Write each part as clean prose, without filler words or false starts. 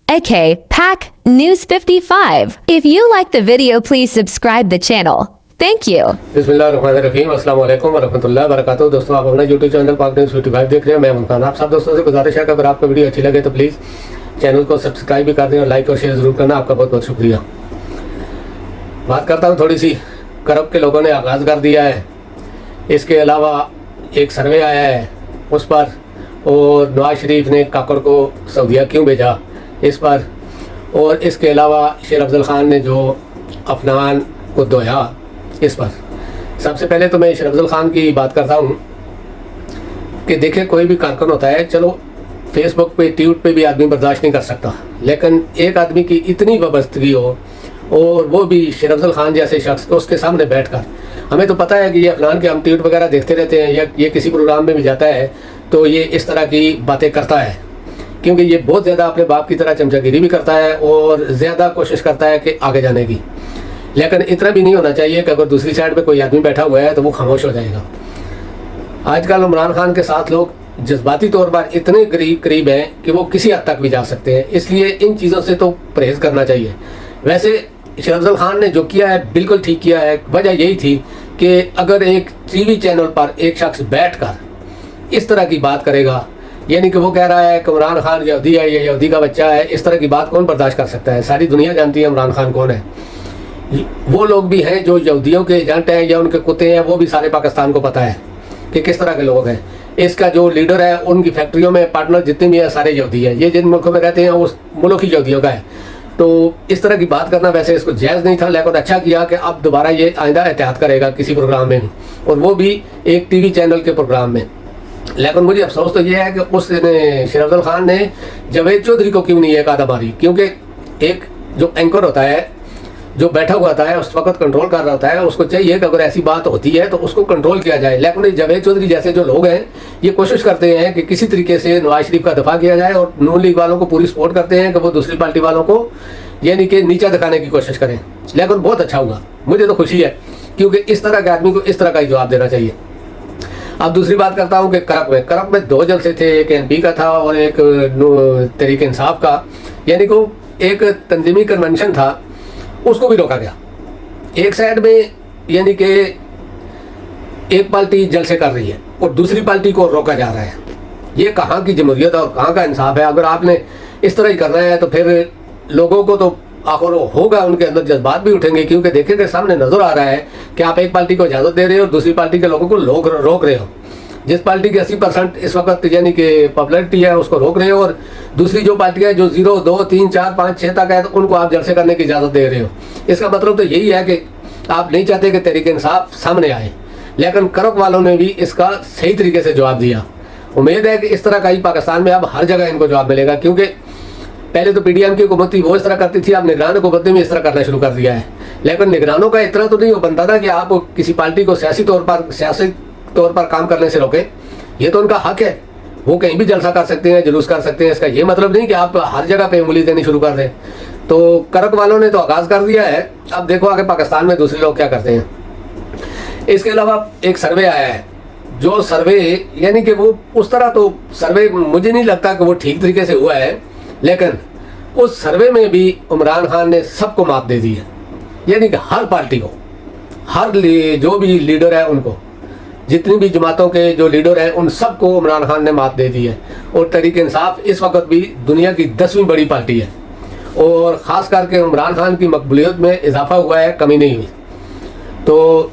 AK Pack News 55. If you like the video, please subscribe the channel. Thank you. बिस्मिल्लाहिर्रहमानिर्रहीम, अस्सलाम वालेकुम वरहमतुल्लाहि वबरकातुहू। दोस्तों, आप अपना यूट्यूब चैनल पाक न्यूज़ 55 देख रहे हैं। मैं इमरान खान। आप सब दोस्तों से गुजारिश है कि अगर आपको वीडियो अच्छी लगे तो प्लीज़ चैनल को सब्सक्राइब भी कर दें और लाइक और शेयर ज़रूर करना। आपका बहुत बहुत शुक्रिया। बात करता हूँ थोड़ी सी करब के लोगों ने आगाज़ कर दिया है। इसके अलावा एक सर्वे आया है उस पर, और नवाज शरीफ ने काकड़ को सऊदीया क्यों भेजा इस पर, और इसके अलावा शेर अफजल ख़ान ने जो अफनान को धोया इस पर। सबसे पहले तो मैं शेर अफजल ख़ान की बात करता हूँ कि देखिए, कोई भी कारकुन होता है, चलो फेसबुक पे ट्वीट पे भी आदमी बर्दाश्त नहीं कर सकता, लेकिन एक आदमी की इतनी वाबस्तगी हो, और वो भी शेर अफजल ख़ान जैसे शख्स को उसके सामने बैठकर, हमें तो पता है कि ये अफनान के हम ट्वीट वगैरह देखते रहते हैं, या ये किसी प्रोग्राम में भी जाता है तो ये इस तरह की बातें करता है, क्योंकि ये बहुत ज़्यादा अपने बाप की तरह चमचागिरी भी करता है और ज़्यादा कोशिश करता है कि आगे जाने की। लेकिन इतना भी नहीं होना चाहिए कि अगर दूसरी साइड पे कोई आदमी बैठा हुआ है तो वो खामोश हो जाएगा। आजकल इमरान खान के साथ लोग जज्बाती तौर पर इतने करीब हैं कि वो किसी हद तक भी जा सकते हैं, इसलिए इन चीज़ों से तो परहेज़ करना चाहिए। वैसे शेर अफजल ख़ान ने जो किया है बिल्कुल ठीक किया है। वजह यही थी कि अगर एक टीवी चैनल पर एक शख्स बैठकर इस तरह की बात करेगा, यानी कि वो कह रहा है कि इमरान खान यहूदी है, ये यहूदी का बच्चा है, इस तरह की बात कौन बर्दाश्त कर सकता है? सारी दुनिया जानती है इमरान खान कौन है। वो लोग भी हैं जो यहूदियों के एजेंट हैं या उनके कुत्ते हैं, वो भी सारे पाकिस्तान को पता है कि किस तरह के लोग हैं। इसका जो लीडर है, उनकी फैक्ट्रियों में पार्टनर जितने भी हैं सारे यहूदी हैं। ये जिन मुल्कों में रहते हैं उस मुल्क ही यहूदियों का है। तो इस तरह की बात करना वैसे इसको जायज़ नहीं था, लेकिन अच्छा किया कि अब दोबारा ये आइंदा एहतियात करेगा किसी प्रोग्राम में, और वो भी एक टीवी चैनल के प्रोग्राम में। लेकिन मुझे अफसोस तो ये है कि उस शेर अफजल ख़ान ने जावेद चौधरी को क्यों नहीं एक आधा मारी, क्योंकि एक जो एंकर होता है, जो बैठा हुआ होता है, उस वक्त कंट्रोल कर रहा होता है, उसको चाहिए कि अगर ऐसी बात होती है तो उसको कंट्रोल किया जाए। लेकिन जावेद चौधरी जैसे जो लोग हैं ये कोशिश करते हैं कि किसी तरीके से नवाज शरीफ का दफा किया जाए, और नून लीग वालों को पूरी सपोर्ट करते हैं कि वो दूसरी पार्टी वालों को यानी कि नीचा दिखाने की कोशिश करें। लेकिन बहुत अच्छा हुआ, मुझे तो खुशी है, क्योंकि इस तरह के आदमी को इस तरह का ही जवाब देना चाहिए। अब दूसरी बात करता हूँ कि करब में दो जलसे थे, एक एनपी का था और एक तहरीक इंसाफ का, यानी कि एक तंजीमी कन्वेंशन था, उसको भी रोका गया। एक साइड में यानी कि एक पार्टी जलसे कर रही है और दूसरी पार्टी को रोका जा रहा है। ये कहाँ की जमहूरियत और कहाँ का इंसाफ है? अगर आपने इस तरह ही करना है तो फिर लोगों को तो आखिर होगा, उनके अंदर जज्बात भी उठेंगे, क्योंकि देखेंगे सामने नजर आ रहा है कि आप एक पार्टी को इजाज़त दे रहे हो और दूसरी पार्टी के लोगों को रोक रहे हो। जिस पार्टी की 80% इस वक्त यानी कि पॉपुलरिटी है उसको रोक रहे हो, और दूसरी जो पार्टियां जो 0, 2, 3, 4, 5, 6 तक है तो उनको आप जलसे करने की इजाज़त दे रहे हो। इसका मतलब तो यही है कि आप नहीं चाहते कि तहरीक इंसाफ सामने आए। लेकिन करब वालों ने भी इसका सही तरीके से जवाब दिया। उम्मीद है कि इस तरह का ही पाकिस्तान में अब हर जगह इनको जवाब मिलेगा, क्योंकि पहले तो पीडीएम की हुकूमत थी वो इस तरह करती थी, अब निगरान हुकूमत ने भी इस तरह करना शुरू कर दिया है। लेकिन निगरानों का इतना तो नहीं हो बनता था कि आप किसी पार्टी को सियासी तौर पर काम करने से रोकें। ये तो उनका हक है, वो कहीं भी जलसा कर सकते हैं, जुलूस कर सकते हैं। इसका ये मतलब नहीं कि आप हर जगह पे उंगली देनी शुरू कर दें। तो करब वालों ने तो आगाज़ कर दिया है, अब देखो आगे पाकिस्तान में दूसरे लोग क्या करते हैं। इसके अलावा एक सर्वे आया है, जो सर्वे यानी कि वो उस तरह तो सर्वे मुझे नहीं लगता कि वो ठीक तरीके से हुआ है, लेकिन उस सर्वे में भी इमरान खान ने सबको मात दे दी है। यानी कि हर पार्टी को, जो भी लीडर है उनको, जितनी भी जमातों के जो लीडर हैं उन सबको इमरान खान ने मात दे दी है। और तहरीक इंसाफ इस वक्त भी दुनिया की 10वीं बड़ी पार्टी है, और ख़ास करके इमरान खान की मकबूलियत में इजाफा हुआ है, कमी नहीं हुई। तो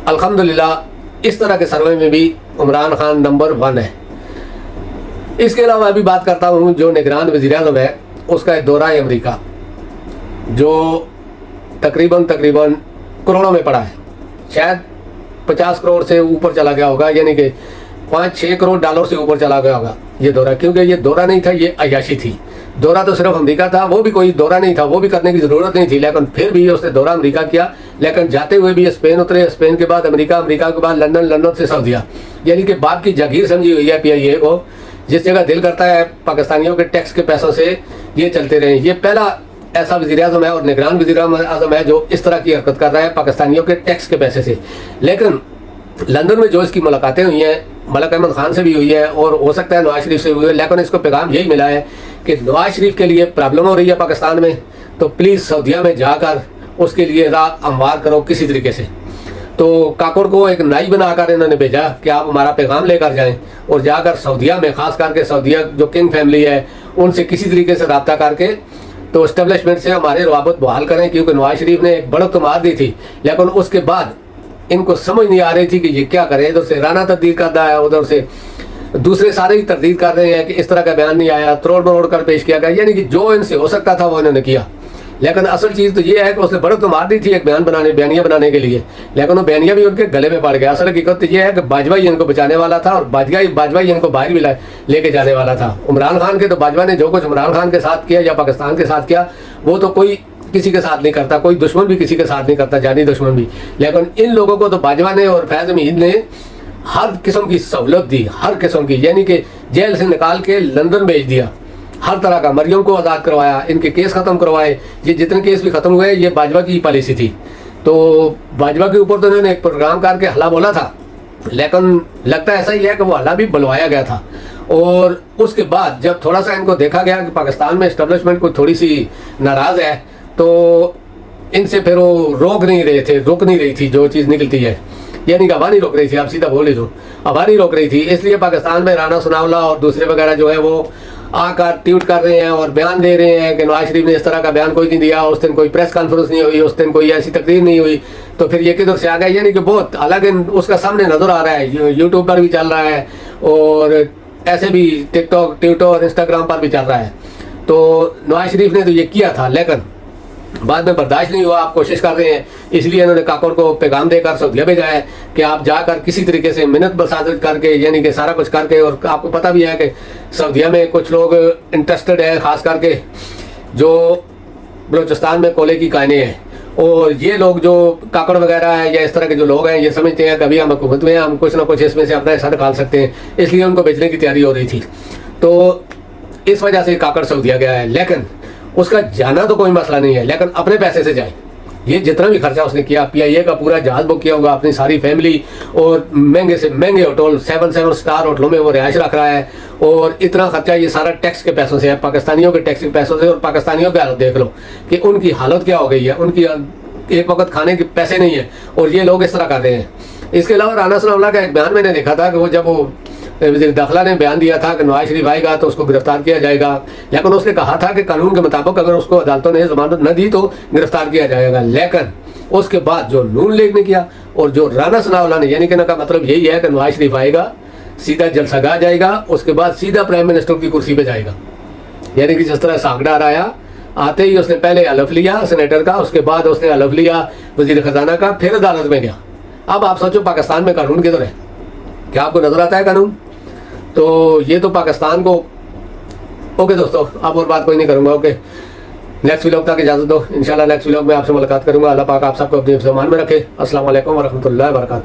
अल्हम्दुलिल्लाह इस तरह के सर्वे में भी इमरान खान नंबर 1 है। इसके अलावा अभी बात करता हूँ जो निगरान वज़ीर-ए-आज़म है, उसका दौरा है अमेरिका, जो तकरीबन करोड़ों में पड़ा है। शायद 50 करोड़ से ऊपर चला गया होगा, यानी कि 5-6 करोड़ डॉलर से ऊपर चला गया होगा ये दौरा, क्योंकि ये दौरा नहीं था, ये अय्याशी थी। दौरा तो सिर्फ अमेरिका था, वो भी कोई दौरा नहीं था, वो भी करने की ज़रूरत नहीं थी, लेकिन फिर भी उसने दौरा अमेरिका किया। लेकिन जाते हुए भी स्पेन उतरे, स्पेन के बाद अमेरिका, अमेरिका के बाद लंदन, लंदन से सऊदीया, यानी कि बाप की जागीर समझी हुई है PIA को। जिस जगह दिल करता है पाकिस्तानियों के टैक्स के पैसों से ये चलते रहे। ये पहला ऐसा वज़ीर-ए-आज़म है और निगरान वज़ीर-ए-आज़म है जो इस तरह की हरकत कर रहा है पाकिस्तानियों के टैक्स के पैसे से। लेकिन लंदन में जो इसकी मुलाकातें हुई हैं, मलक अहमद खान से भी हुई है और हो सकता है नवाज शरीफ से हुई है, लेकिन इसको पैगाम यही मिला है کہ نواز شریف کے لیے پرابلم ہو رہی ہے پاکستان میں تو پلیز سعودیہ میں جا کر اس کے لیے راہ ہموار کرو کسی طریقے سے. تو کاکڑ کو ایک نائی بنا کر انہوں نے بھیجا کہ آپ ہمارا پیغام لے کر جائیں اور جا کر سعودیہ میں، خاص کر کے سعودیہ جو کنگ فیملی ہے ان سے کسی طریقے سے رابطہ کر کے تو اسٹیبلشمنٹ سے ہمارے روابط بحال کریں، کیونکہ نواز شریف نے ایک بڑک تو مار دی تھی لیکن اس کے بعد ان کو سمجھ نہیں آ رہی تھی کہ یہ کیا کرے. ادھر سے رانا تردید کرتا ہے، ادھر سے دوسرے سارے ہی تردید کر رہے ہیں کہ اس طرح کا بیان نہیں آیا، تروڑ مروڑ کر پیش کیا گیا، یعنی کہ جو ان سے ہو سکتا تھا وہ انہوں نے کیا. لیکن اصل چیز تو یہ ہے کہ اس نے بڑک تو مار دی تھی ایک بیانیہ بنانے کے لیے، لیکن وہ بیانیہ بھی ان کے گلے میں پڑ گیا. اصل حقیقت تو یہ ہے کہ باجوہ ہی ان کو بچانے والا تھا اور باجوہ ہی ان کو باہر بھی لے کے جانے والا تھا. عمران خان کے تو باجوہ نے جو کچھ عمران خان کے ساتھ کیا یا پاکستان کے ساتھ کیا وہ تو کوئی کسی کے ساتھ نہیں کرتا، کوئی دشمن بھی کسی کے ساتھ نہیں کرتا، جانی دشمن بھی. لیکن ان لوگوں کو تو باجوہ نے اور فیض امید نے ہر قسم کی سہولت دی، ہر قسم کی، یعنی کہ جیل سے نکال کے لندن بھیج دیا، ہر طرح کا، مریم کو آزاد کروایا، ان کے کیس ختم کروائے. یہ جتنے کیس بھی ختم ہوئے یہ باجوہ کی پالیسی تھی. تو باجوہ کے اوپر تو انہوں نے ایک پروگرام کر کے حلہ بولا تھا، لیکن لگتا ایسا ہی ہے کہ وہ حلہ بھی بلوایا گیا تھا. اور اس کے بعد جب تھوڑا سا ان کو دیکھا گیا کہ پاکستان میں اسٹیبلشمنٹ کو تھوڑی سی ناراض ہے تو ان سے پھر وہ رک نہیں رہی تھی جو چیز نکلتی ہے، یعنی کہ ہوا نہیں روک رہی تھی. آپ سیدھا بول ہی دو، ہوا نہیں روک رہی تھی. اس لیے پاکستان میں رانا ثناءاللہ اور دوسرے وغیرہ جو ہے وہ آ کر ٹویٹ کر رہے ہیں اور بیان دے رہے ہیں کہ نواز شریف نے اس طرح کا بیان کوئی نہیں دیا، اس دن کوئی پریس کانفرنس نہیں ہوئی، اس دن کوئی ایسی تقریر نہیں ہوئی. تو پھر یہ کدھر سے آ گیا، یعنی کہ بہت حالانکہ اس کا سامنے نظر آ رہا ہے، یوٹیوب پر بھی چل رہا ہے اور ایسے بھی ٹک ٹاک، ٹویٹر اور انسٹاگرام پر بھی چل رہا ہے. تو نواز شریف نے تو یہ کیا تھا لیکن بعد میں برداشت نہیں ہوا، آپ کوشش کر رہے ہیں، اس لیے انہوں نے کاکڑ کو پیغام دے کر سعودیہ بھیجا ہے کہ آپ جا کر کسی طریقے سے منت بسازت کر کے، یعنی کہ سارا کچھ کر کے. اور آپ کو پتہ بھی ہے کہ سعودیہ میں کچھ لوگ انٹرسٹڈ ہیں، خاص کر کے جو بلوچستان میں کولے کی کانیں ہیں، اور یہ لوگ جو کاکڑ وغیرہ ہیں یا اس طرح کے جو لوگ ہیں یہ سمجھتے ہیں کہ ابھی ہم حکومت میں ہیں، ہم کچھ نہ کچھ اس میں سے اپنا حصہ نکال سکتے ہیں، اس لیے ان کو بیچنے کی تیاری ہو رہی تھی. تو اس وجہ سے کاکڑ سعودیہ گیا ہے. لیکن اس کا جانا تو کوئی مسئلہ نہیں ہے، لیکن اپنے پیسے سے جائے. یہ جتنا بھی خرچہ اس نے کیا، پی آئی اے کا پورا جہاز بک کیا ہوگا، اپنی ساری فیملی، اور مہنگے سے مہنگے ہوٹل 7 اسٹار ہوٹلوں میں وہ رہائش رکھ رہا ہے. اور اتنا خرچہ یہ سارا ٹیکس کے پیسوں سے ہے، پاکستانیوں کے ٹیکس کے پیسوں سے. اور پاکستانیوں کی حالت دیکھ لو کہ ان کی حالت کیا ہو گئی ہے، ان کی ایک وقت کھانے کے پیسے نہیں ہیں اور یہ لوگ اس طرح کر رہے ہیں. اس کے علاوہ رانا ثناءاللہ کا ایک بیان میں نے دیکھا تھا کہ وہ جب وہ وزیر داخلہ نے بیان دیا تھا کہ نواز شریف آئے گا تو اس کو گرفتار کیا جائے گا، لیکن اس نے کہا تھا کہ قانون کے مطابق اگر اس کو عدالتوں نے ضمانت نہ دی تو گرفتار کیا جائے گا. لیکن اس کے بعد جو نون لیگ نے کیا اور جو رانا ثناءاللہ نے، یعنی کہ ان کا مطلب یہی ہے کہ نواز شریف آئے گا، سیدھا جلسہ گاہ جائے گا، اس کے بعد سیدھا پرائم منسٹر کی کرسی پہ جائے گا. یعنی کہ جس طرح سانگڈار آیا، آتے ہی اس نے پہلے حلف لیا سینیٹر کا، اس کے بعد اس نے حلف لیا وزیر خزانہ کا، پھر عدالت میں گیا. اب آپ سوچو پاکستان میں قانون کدھر ہے؟ کیا آپ کو نظر آتا ہے قانون؟ تو یہ تو پاکستان کو. اوکے دوستو، اب اور بات کوئی نہیں کروں گا. اوکے، نیکسٹ ولاگ تک اجازت دو، انشاءاللہ نیکسٹ ولاگ میں آپ سے ملاقات کروں گا. اللہ پاک آپ سب کو اپنے امان میں رکھے. السلام علیکم ورحمۃ اللہ وبرکاتہ.